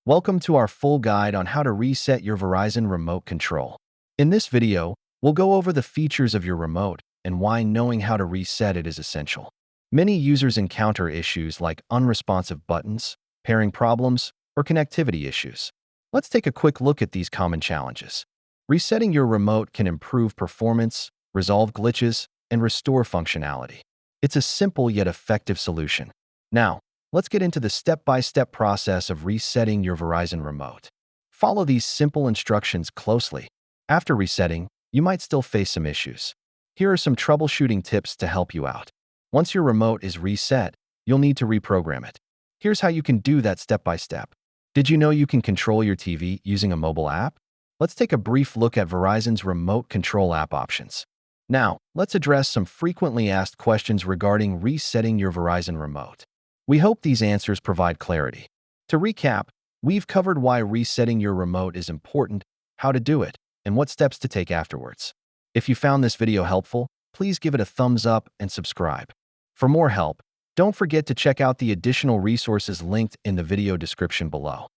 Welcome to our full guide on how to reset your Verizon remote control. In this video, we'll go over the features of your remote and why knowing how to reset it is essential. Many users encounter issues like unresponsive buttons, pairing problems, or connectivity issues. Let's take a quick look at these common challenges. Resetting your remote can improve performance, resolve glitches, and restore functionality. It's a simple yet effective solution. Now, let's get into the step-by-step process of resetting your Verizon remote. Follow these simple instructions closely. After resetting, you might still face some issues. Here are some troubleshooting tips to help you out. Once your remote is reset, you'll need to reprogram it. Here's how you can do that step by step. Did you know you can control your TV using a mobile app? Let's take a brief look at Verizon's remote control app options. Now, let's address some frequently asked questions regarding resetting your Verizon remote. We hope these answers provide clarity. To recap, we've covered why resetting your remote is important, how to do it, and what steps to take afterwards. If you found this video helpful, please give it a thumbs up and subscribe. For more help, don't forget to check out the additional resources linked in the video description below.